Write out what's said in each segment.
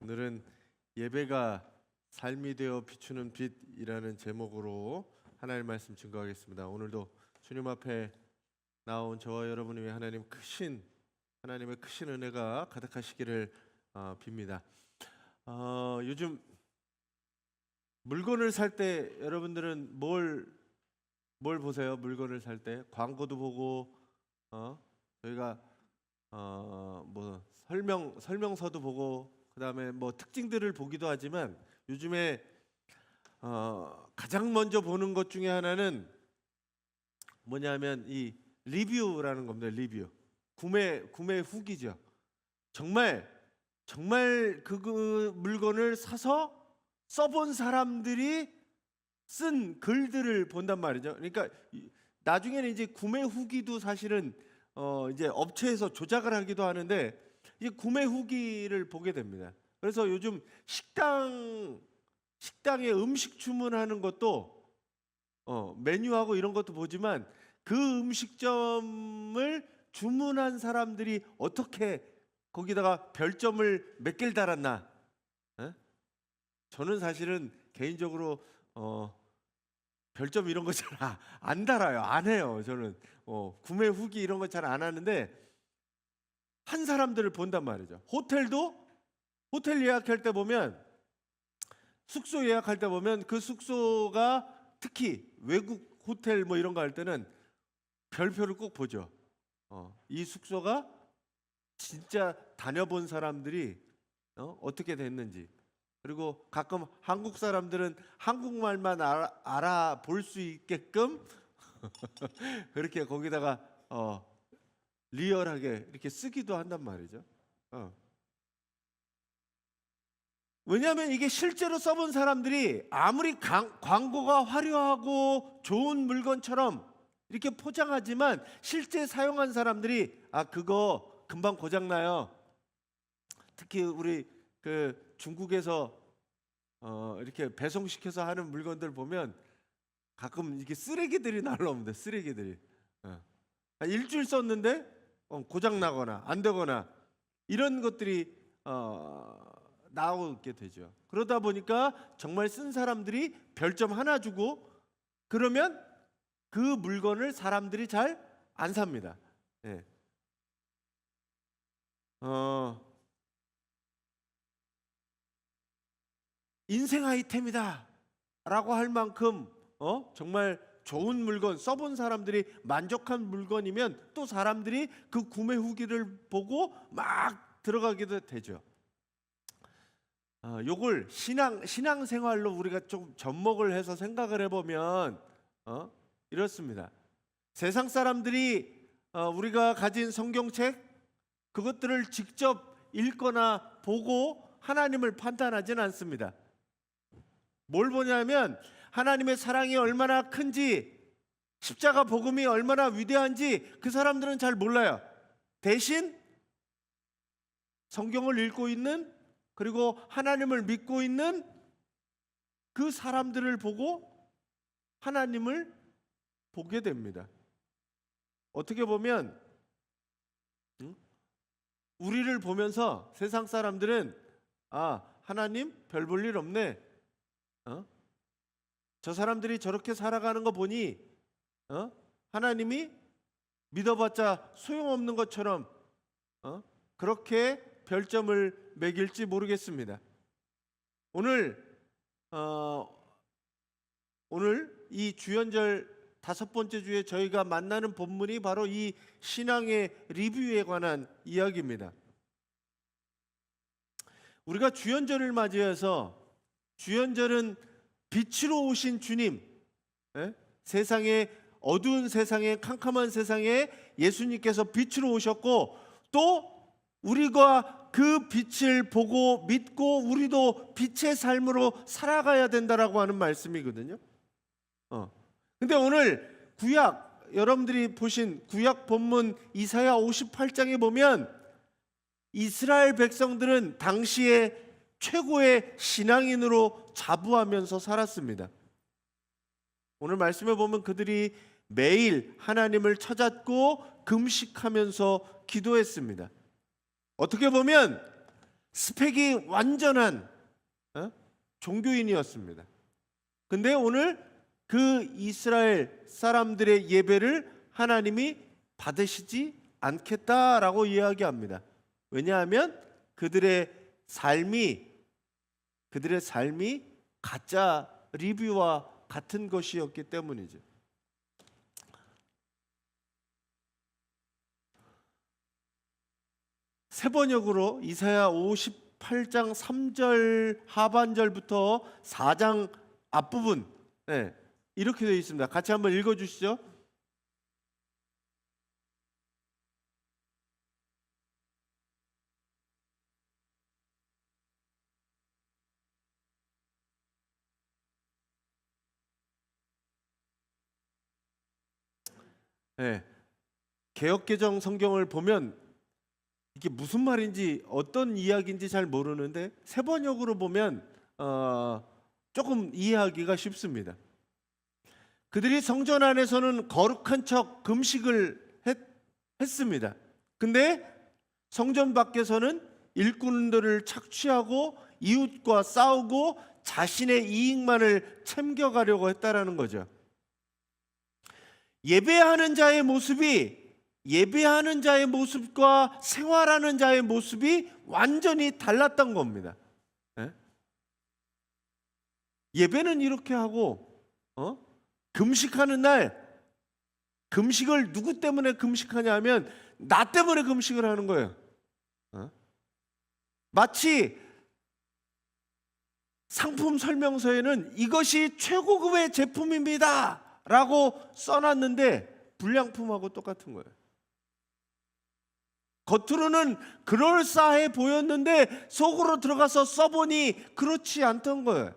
오늘은 예배가 삶이 되어 비추는 빛이라는 제목으로 하나님의 말씀 증거하겠습니다. 오늘도 주님 앞에 나온 저와 여러분을 위해 하나님의 크신 은혜가 가득하시기를 빕니다. 요즘 물건을 살 때 여러분들은 뭘 보세요? 물건을 살 때 광고도 보고 저희가 뭐 설명서도 보고 그다음에 뭐 특징들을 보기도 하지만 요즘에 가장 먼저 보는 것 중에 하나는 뭐냐면 이 리뷰라는 겁니다. 리뷰. 구매 후기죠. 정말 그 물건을 사서 써본 사람들이 쓴 글들을 본단 말이죠. 그러니까 나중에는 이제 구매 후기도 사실은 이제 업체에서 조작을 하기도 하는데 이 구매 후기를 보게 됩니다. 그래서 요즘 식당에 음식 주문하는 것도 메뉴하고 이런 것도 보지만 그 음식점을 주문한 사람들이 어떻게 거기다가 별점을 몇 개를 달았나? 저는 사실은 개인적으로 별점 이런 거 잘 안 달아요. 안 해요. 저는 구매 후기 이런 거 잘 안 하는데 한 사람들을 본단 말이죠. 호텔 예약할 때 보면 숙소 예약할 때 보면 그 숙소가 특히 외국 호텔 뭐 이런 거 할 때는 별표를 꼭 보죠. 이 숙소가 진짜 다녀본 사람들이 어떻게 됐는지, 그리고 가끔 한국 사람들은 한국말만 알아볼 수 있게끔 그렇게 거기다가 리얼하게 이렇게 쓰기도 한단 말이죠. 왜냐하면 이게 실제로 써본 사람들이 아무리 광고가 화려하고 좋은 물건처럼 이렇게 포장하지만 실제 사용한 사람들이 그거 금방 고장나요. 특히 우리 그 중국에서 이렇게 배송시켜서 하는 물건들 보면 가끔 이게 쓰레기들이 날라옵니다. 쓰레기들이 일주일 썼는데 고장 나거나 안 되거나 이런 것들이 나오게 되죠. 그러다 보니까 정말 쓴 사람들이 별점 하나 주고 그러면 그 물건을 사람들이 잘 안 삽니다. 네. 인생 아이템이다 라고 할 만큼 정말 좋은 물건, 써본 사람들이 만족한 물건이면 또 사람들이 그 구매 후기를 보고 막 들어가기도 되죠. 요걸 신앙생활로 우리가 좀 접목을 해서 생각을 해보면 이렇습니다. 세상 사람들이 우리가 가진 성경책 그것들을 직접 읽거나 보고 하나님을 판단하지는 않습니다. 뭘 보냐면 하나님의 사랑이 얼마나 큰지, 십자가 복음이 얼마나 위대한지 그 사람들은 잘 몰라요. 대신 성경을 읽고 있는, 그리고 하나님을 믿고 있는 그 사람들을 보고 하나님을 보게 됩니다. 어떻게 보면 우리를 보면서 세상 사람들은 하나님 별 볼 일 없네, 저 사람들이 저렇게 살아가는 거 보니 하나님이 믿어봤자 소용없는 것처럼 그렇게 별점을 매길지 모르겠습니다. 오늘 이 주연절 5번째 주에 저희가 만나는 본문이 바로 이 신앙의 리뷰에 관한 이야기입니다. 우리가 주연절을 맞이해서, 주연절은 빛으로 오신 주님, 세상에 어두운 세상에, 캄캄한 세상에 예수님께서 빛으로 오셨고 또 우리가 그 빛을 보고 믿고 우리도 빛의 삶으로 살아가야 된다라고 하는 말씀이거든요. 근데 오늘 구약, 여러분들이 보신 구약 본문 이사야 58장에 보면 이스라엘 백성들은 당시에 최고의 신앙인으로 자부하면서 살았습니다. 오늘 말씀에 보면 그들이 매일 하나님을 찾았고 금식하면서 기도했습니다. 어떻게 보면 스펙이 완전한 종교인이었습니다. 근데 오늘 그 이스라엘 사람들의 예배를 하나님이 받으시지 않겠다라고 이야기합니다. 왜냐하면 그들의 삶이 가짜 리뷰와 같은 것이었기 때문이죠. 세 번역으로 이사야 58장 3절 하반절부터 4장 앞부분 이렇게 되어 있습니다. 같이 한번 읽어주시죠. 개역개정 성경을 보면 이게 무슨 말인지 어떤 이야기인지 잘 모르는데 세 번역으로 보면 조금 이해하기가 쉽습니다. 그들이 성전 안에서는 거룩한 척 금식을 했습니다. 근데 성전 밖에서는 일꾼들을 착취하고 이웃과 싸우고 자신의 이익만을 챙겨가려고 했다라는 거죠. 예배하는 자의 모습과 생활하는 자의 모습이 완전히 달랐던 겁니다. 예배는 이렇게 하고 금식하는 날, 금식을 누구 때문에 금식하냐 하면 나 때문에 금식을 하는 거예요. 마치 상품 설명서에는 이것이 최고급의 제품입니다 라고 써놨는데 불량품하고 똑같은 거예요. 겉으로는 그럴싸해 보였는데 속으로 들어가서 써보니 그렇지 않던 거예요.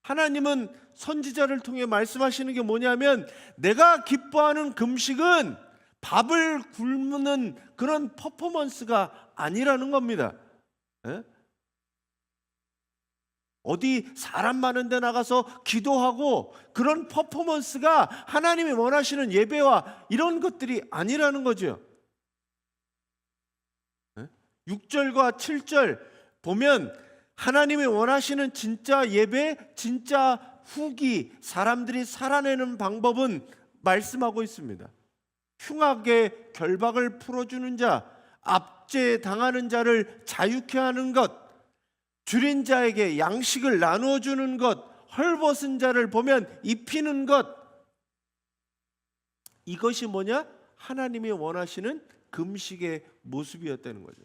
하나님은 선지자를 통해 말씀하시는 게 뭐냐면 내가 기뻐하는 금식은 밥을 굶는 그런 퍼포먼스가 아니라는 겁니다. 어디 사람 많은 데 나가서 기도하고 그런 퍼포먼스가 하나님이 원하시는 예배와 이런 것들이 아니라는 거죠. 6절과 7절 보면 하나님이 원하시는 진짜 예배, 진짜 후기, 사람들이 살아내는 방법은 말씀하고 있습니다. 흉악의 결박을 풀어주는 자, 압제당하는 자를 자유케 하는 것, 줄인 자에게 양식을 나누어 주는 것, 헐벗은 자를 보면 입히는 것. 이것이 뭐냐? 하나님이 원하시는 금식의 모습이었다는 거죠.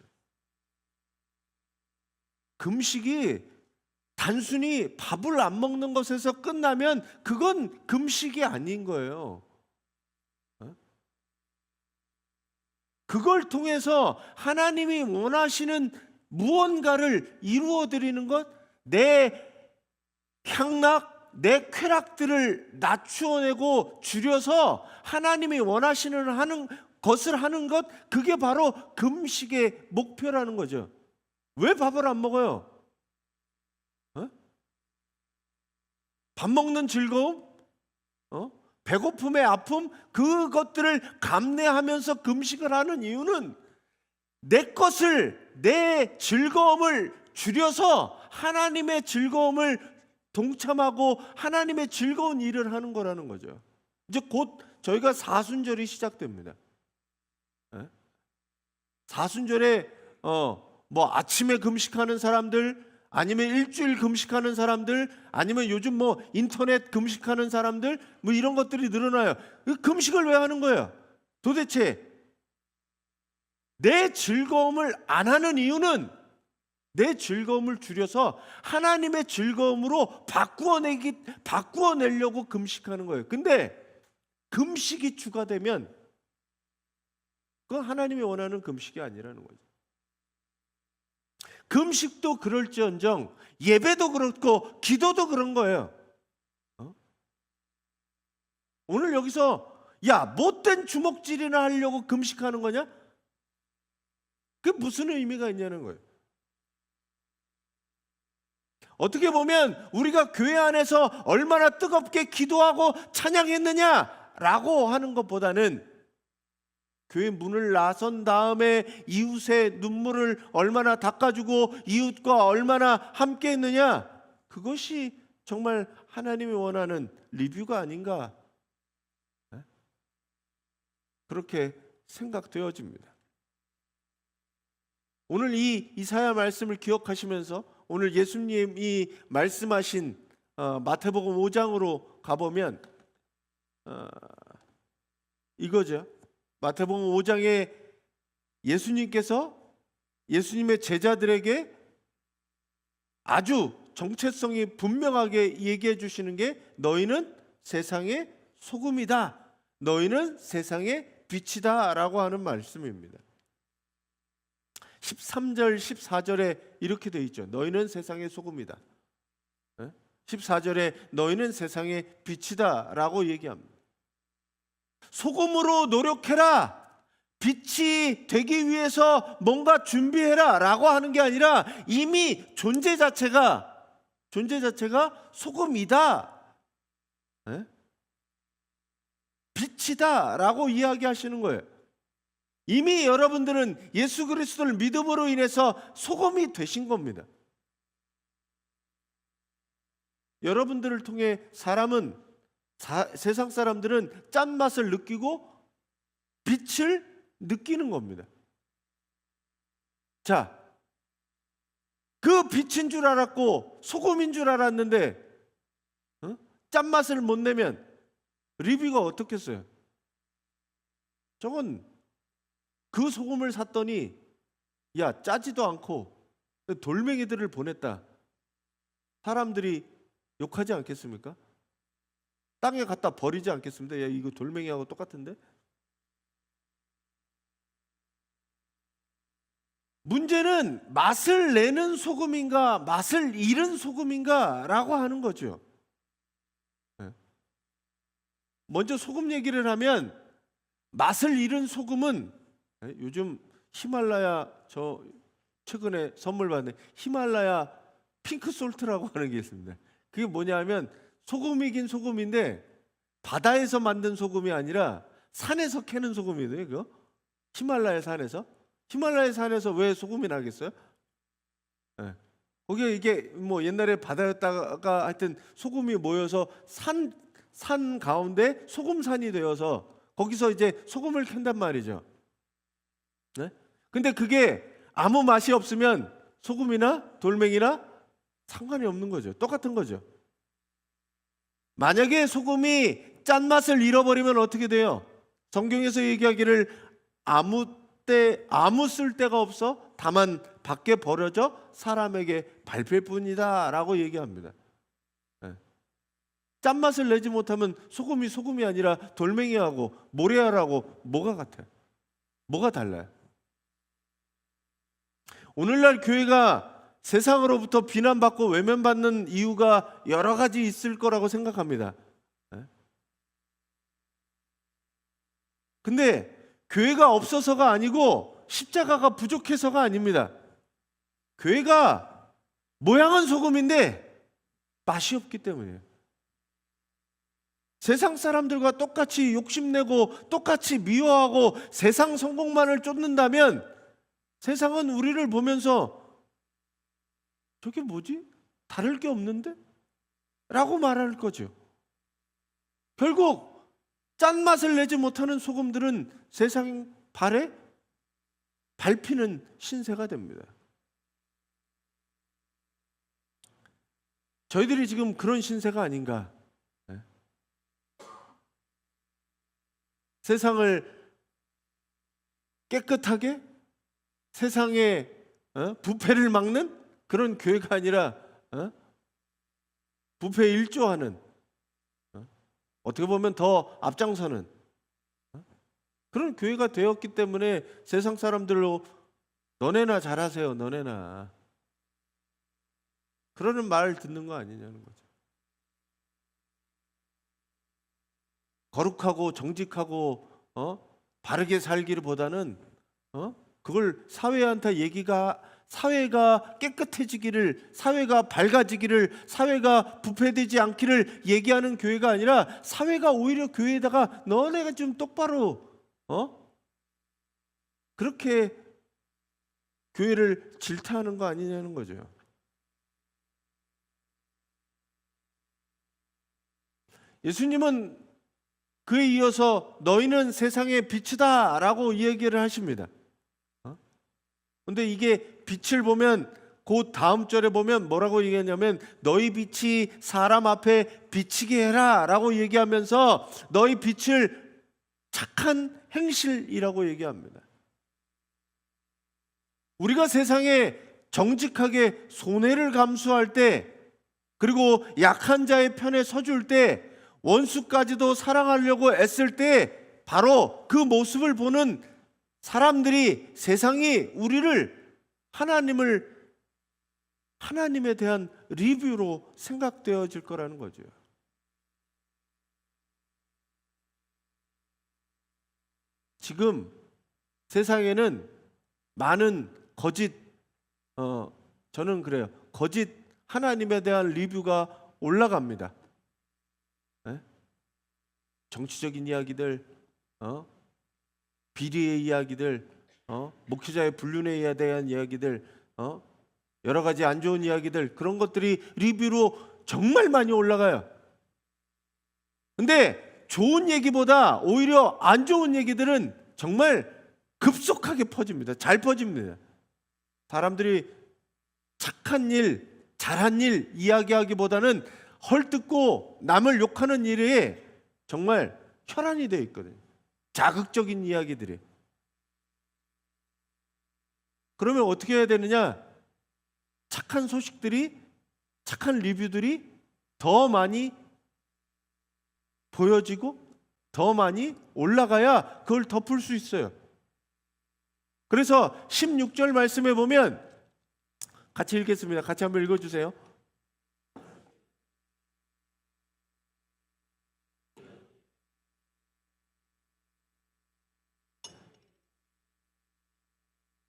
금식이 단순히 밥을 안 먹는 것에서 끝나면 그건 금식이 아닌 거예요. 그걸 통해서 하나님이 원하시는 무언가를 이루어 드리는 것, 내 향락, 내 쾌락들을 낮추어내고 줄여서 하나님이 원하시는 하는 것을 하는 것, 그게 바로 금식의 목표라는 거죠. 왜 밥을 안 먹어요? 밥 먹는 즐거움, 배고픔의 아픔, 그것들을 감내하면서 금식을 하는 이유는 내 즐거움을 줄여서 하나님의 즐거움을 동참하고 하나님의 즐거운 일을 하는 거라는 거죠. 이제 곧 저희가 사순절이 시작됩니다. 사순절에 뭐 아침에 금식하는 사람들, 아니면 일주일 금식하는 사람들, 아니면 요즘 뭐 인터넷 금식하는 사람들, 뭐 이런 것들이 늘어나요. 금식을 왜 하는 거예요? 도대체 내 즐거움을 안 하는 이유는 내 즐거움을 줄여서 하나님의 즐거움으로 바꾸어내려고 금식하는 거예요. 근데 금식이 주가 되면 그건 하나님이 원하는 금식이 아니라는 거죠. 금식도 그럴지언정 예배도 그렇고 기도도 그런 거예요. 오늘 여기서 야 못된 주먹질이나 하려고 금식하는 거냐? 그게 무슨 의미가 있냐는 거예요. 어떻게 보면 우리가 교회 안에서 얼마나 뜨겁게 기도하고 찬양했느냐라고 하는 것보다는 교회 문을 나선 다음에 이웃의 눈물을 얼마나 닦아주고 이웃과 얼마나 함께 했느냐, 그것이 정말 하나님이 원하는 리뷰가 아닌가, 그렇게 생각되어집니다. 오늘 이 이사야 말씀을 기억하시면서 오늘 예수님이 말씀하신 마태복음 5장으로 가보면 이거죠. 마태복음 5장에 예수님께서 예수님의 제자들에게 아주 정체성이 분명하게 얘기해 주시는 게, 너희는 세상의 소금이다, 너희는 세상의 빛이다 라고 하는 말씀입니다. 13절 14절에 이렇게 되어 있죠. 너희는 세상의 소금이다. 14절에 너희는 세상의 빛이다 라고 얘기합니다. 소금으로 노력해라, 빛이 되기 위해서 뭔가 준비해라 라고 하는 게 아니라 이미 존재 자체가 소금이다, 빛이다 라고 이야기하시는 거예요. 이미 여러분들은 예수 그리스도를 믿음으로 인해서 소금이 되신 겁니다. 여러분들을 통해 세상 사람들은 짠맛을 느끼고 빛을 느끼는 겁니다. 자, 그 빛인 줄 알았고 소금인 줄 알았는데 짠맛을 못 내면 리뷰가 어떻겠어요? 저건 그 소금을 샀더니 야, 짜지도 않고 돌멩이들을 보냈다, 사람들이 욕하지 않겠습니까? 땅에 갖다 버리지 않겠습니까? 야, 이거 돌멩이하고 똑같은데? 문제는 맛을 내는 소금인가 맛을 잃은 소금인가 라고 하는 거죠. 먼저 소금 얘기를 하면, 맛을 잃은 소금은 요즘 히말라야, 저 최근에 선물 받는 히말라야 핑크 솔트라고 하는 게 있습니다. 그게 뭐냐 하면 소금이긴 소금인데 바다에서 만든 소금이 아니라 산에서 캐는 소금이거든요. 그거 히말라야 산에서 왜 소금이 나겠어요? 거기에 이게 뭐 옛날에 바다였다가 하여튼 소금이 모여서 산 가운데 소금산이 되어서 거기서 이제 소금을 캔단 말이죠. 근데 그게 아무 맛이 없으면 소금이나 돌멩이나 상관이 없는 거죠. 똑같은 거죠. 만약에 소금이 짠맛을 잃어버리면 어떻게 돼요? 성경에서 얘기하기를 아무 쓸데가 없어 다만 밖에 버려져 사람에게 밟힐 뿐이다 라고 얘기합니다. 짠맛을 내지 못하면 소금이 아니라 돌멩이하고 모래알하고 뭐가 같아요? 뭐가 달라요? 오늘날 교회가 세상으로부터 비난받고 외면받는 이유가 여러 가지 있을 거라고 생각합니다. 근데 교회가 없어서가 아니고 십자가가 부족해서가 아닙니다. 교회가 모양은 소금인데 맛이 없기 때문이에요. 세상 사람들과 똑같이 욕심내고 똑같이 미워하고 세상 성공만을 쫓는다면 세상은 우리를 보면서 저게 뭐지? 다를 게 없는데? 라고 말할 거죠. 결국 짠맛을 내지 못하는 소금들은 세상 발에 밟히는 신세가 됩니다. 저희들이 지금 그런 신세가 아닌가. 세상을 깨끗하게 세상의 부패를 막는 그런 교회가 아니라 부패에 일조하는, 어떻게 보면 더 앞장서는 그런 교회가 되었기 때문에 세상 사람들로 너네나 잘하세요, 너네나 그러는 말 듣는 거 아니냐는 거죠. 거룩하고 정직하고 바르게 살기를 보다는 그걸 사회가 깨끗해지기를, 사회가 밝아지기를, 사회가 부패되지 않기를 얘기하는 교회가 아니라 사회가 오히려 교회에다가 너네가 좀 똑바로 그렇게 교회를 질타하는 거 아니냐는 거죠. 예수님은 그에 이어서 너희는 세상의 빛이다 라고 이야기를 하십니다. 근데 이게 빛을 보면 곧 다음 절에 보면 뭐라고 얘기하냐면 너희 빛이 사람 앞에 비치게 해라 라고 얘기하면서 너희 빛을 착한 행실이라고 얘기합니다. 우리가 세상에 정직하게 손해를 감수할 때, 그리고 약한 자의 편에 서줄 때, 원수까지도 사랑하려고 애쓸 때, 바로 그 모습을 보는 사람들이, 세상이 우리를 하나님에 대한 리뷰로 생각되어질 거라는 거죠. 지금 세상에는 많은 거짓, 저는 그래요. 거짓 하나님에 대한 리뷰가 올라갑니다. 정치적인 이야기들, 비리의 이야기들, 목회자의 불륜에 대한 이야기들, 여러 가지 안 좋은 이야기들, 그런 것들이 리뷰로 정말 많이 올라가요. 근데 좋은 얘기보다 오히려 안 좋은 얘기들은 정말 급속하게 퍼집니다. 잘 퍼집니다. 사람들이 착한 일, 잘한 일 이야기하기보다는 헐뜯고 남을 욕하는 일에 정말 혈안이 되어 있거든요. 자극적인 이야기들이. 그러면 어떻게 해야 되느냐? 착한 소식들이, 착한 리뷰들이 더 많이 보여지고 더 많이 올라가야 그걸 덮을 수 있어요. 그래서 16절 말씀에 보면, 같이 읽겠습니다. 같이 한번 읽어주세요.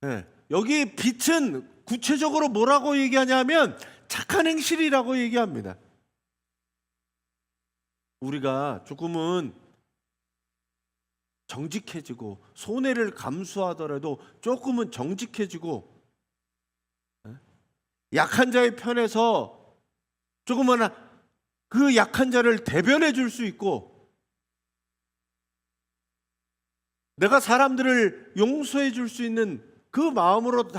네, 여기 빛은 구체적으로 뭐라고 얘기하냐면 착한 행실이라고 얘기합니다. 우리가 조금은 정직해지고 손해를 감수하더라도 조금은 정직해지고 약한 자의 편에서 조금은 그 약한 자를 대변해 줄 수 있고, 내가 사람들을 용서해 줄 수 있는 그 마음으로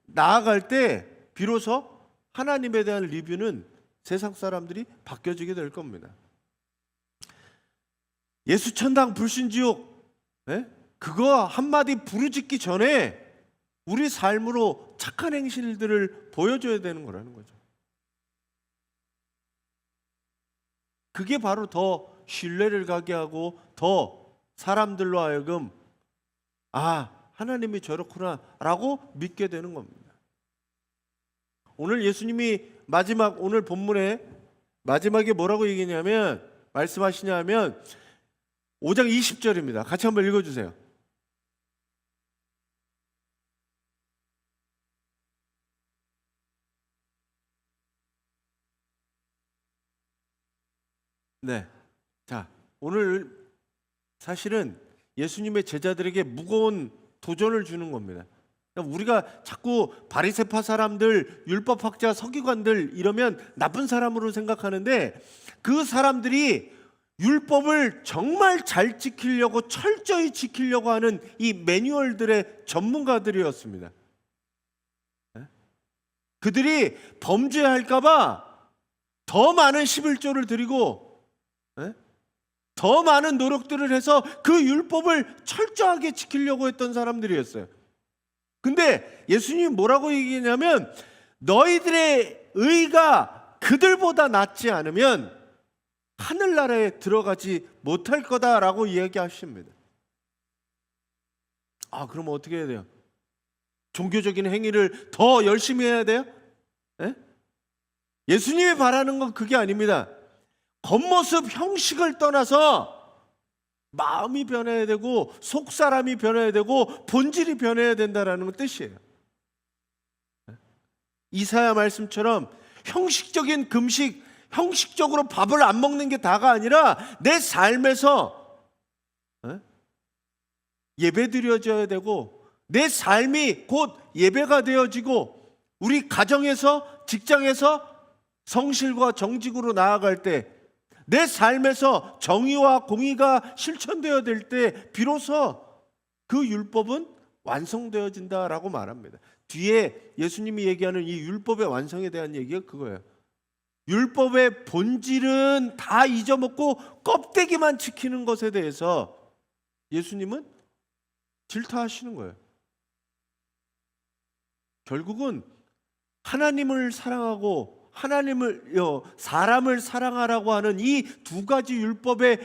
나아갈 때 비로소 하나님에 대한 리뷰는 세상 사람들이 바뀌어지게 될 겁니다. 예수 천당 불신 지옥, 그거 한마디 부르짖기 전에 우리 삶으로 착한 행실들을 보여줘야 되는 거라는 거죠. 그게 바로 더 신뢰를 가게 하고 더 사람들로 하여금 하나님이 저렇구나 라고 믿게 되는 겁니다. 오늘 예수님이 오늘 본문에 마지막에 뭐라고 얘기냐면, 말씀하시냐면 5장 20절입니다. 같이 한번 읽어주세요. 네. 자, 오늘 사실은 예수님의 제자들에게 무거운 도전을 주는 겁니다. 그러니까 우리가 자꾸 바리새파 사람들, 율법학자, 서기관들 이러면 나쁜 사람으로 생각하는데, 그 사람들이 율법을 정말 잘 지키려고, 철저히 지키려고 하는 이 매뉴얼들의 전문가들이었습니다. 그들이 범죄할까 봐 더 많은 11조를 드리고 더 많은 노력들을 해서 그 율법을 철저하게 지키려고 했던 사람들이었어요. 근데 예수님이 뭐라고 얘기했냐면, 너희들의 의가 그들보다 낫지 않으면 하늘나라에 들어가지 못할 거다라고 이야기하십니다. 그럼 어떻게 해야 돼요? 종교적인 행위를 더 열심히 해야 돼요? 예수님이 바라는 건 그게 아닙니다. 겉모습 형식을 떠나서 마음이 변해야 되고 속사람이 변해야 되고 본질이 변해야 된다는 뜻이에요. 이사야 말씀처럼 형식적인 금식, 형식적으로 밥을 안 먹는 게 다가 아니라 내 삶에서 예배 드려져야 되고, 내 삶이 곧 예배가 되어지고 우리 가정에서, 직장에서 성실과 정직으로 나아갈 때, 내 삶에서 정의와 공의가 실천되어야 될 때 비로소 그 율법은 완성되어진다라고 말합니다. 뒤에 예수님이 얘기하는 이 율법의 완성에 대한 얘기가 그거예요. 율법의 본질은 다 잊어먹고 껍데기만 지키는 것에 대해서 예수님은 질타하시는 거예요. 결국은 하나님을 사랑하고 사람을 사랑하라고 하는 이 두 가지 율법의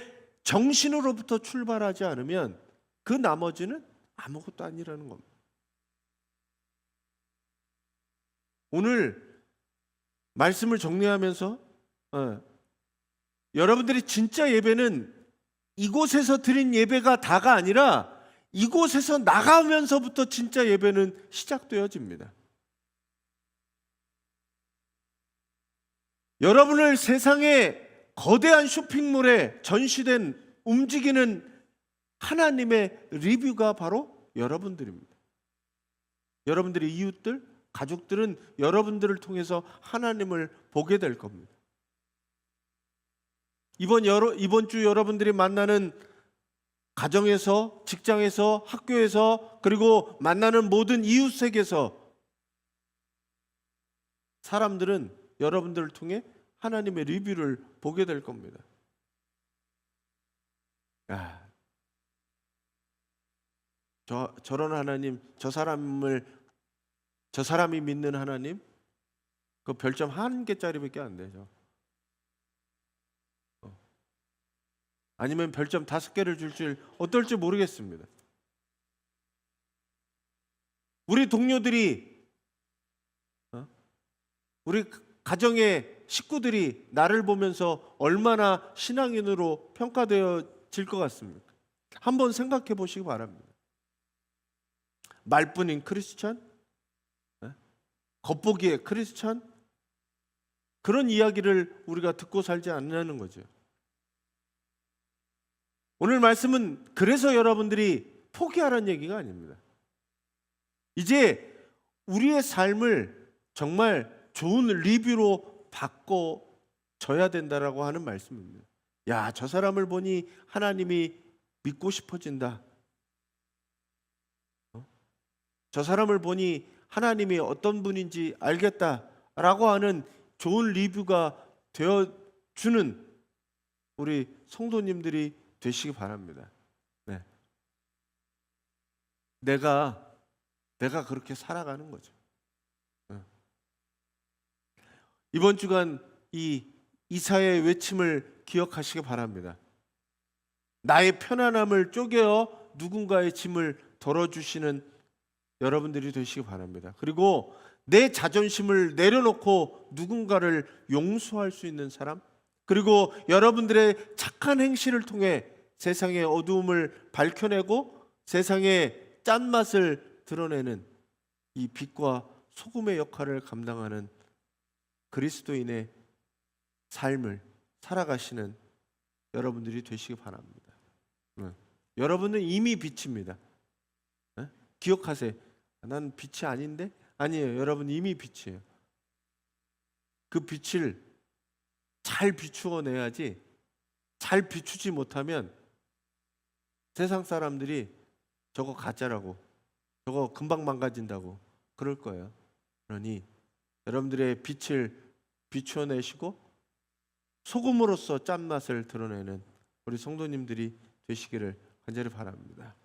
정신으로부터 출발하지 않으면 그 나머지는 아무것도 아니라는 겁니다. 오늘 말씀을 정리하면서 여러분들이 진짜 예배는 이곳에서 드린 예배가 다가 아니라 이곳에서 나가면서부터 진짜 예배는 시작되어집니다. 여러분을 세상의 거대한 쇼핑몰에 전시된 움직이는 하나님의 리뷰가 바로 여러분들입니다. 여러분들의 이웃들, 가족들은 여러분들을 통해서 하나님을 보게 될 겁니다. 이번 주 여러분들이 만나는 가정에서, 직장에서, 학교에서, 그리고 만나는 모든 이웃에게서 사람들은 여러분들을 통해 하나님의 리뷰를 보게 될 겁니다. 저런 하나님, 저 사람이 믿는 하나님, 그 별점 1개짜리밖에 안 되죠. 아니면 별점 5개를 줄지 어떨지 모르겠습니다. 우리 동료들이, 우리 가정의 식구들이 나를 보면서 얼마나 신앙인으로 평가되어질 것 같습니까? 한번 생각해 보시기 바랍니다. 말뿐인 크리스찬? 겉보기에 크리스찬? 그런 이야기를 우리가 듣고 살지 않는 거죠. 오늘 말씀은 그래서 여러분들이 포기하라는 얘기가 아닙니다. 이제 우리의 삶을 정말 좋은 리뷰로 바꿔줘야 된다라고 하는 말씀입니다. 야, 저 사람을 보니 하나님이 믿고 싶어진다. 저 사람을 보니 하나님이 어떤 분인지 알겠다라고 하는 좋은 리뷰가 되어주는 우리 성도님들이 되시기 바랍니다. 네. 내가 그렇게 살아가는 거죠. 이번 주간 이 이사야의 외침을 기억하시기 바랍니다. 나의 편안함을 쪼개어 누군가의 짐을 덜어주시는 여러분들이 되시기 바랍니다. 그리고 내 자존심을 내려놓고 누군가를 용서할 수 있는 사람, 그리고 여러분들의 착한 행실을 통해 세상의 어두움을 밝혀내고 세상의 짠맛을 드러내는 이 빛과 소금의 역할을 감당하는 그리스도인의 삶을 살아가시는 여러분들이 되시기 바랍니다. 여러분은 이미 빛입니다. 기억하세요. 난 빛이 아닌데? 아니에요. 여러분 이미 빛이에요. 그 빛을 잘 비추어내야지, 잘 비추지 못하면 세상 사람들이 저거 가짜라고, 저거 금방 망가진다고 그럴 거예요. 그러니 여러분들의 빛을 비추어내시고 소금으로서 짠맛을 드러내는 우리 성도님들이 되시기를 간절히 바랍니다.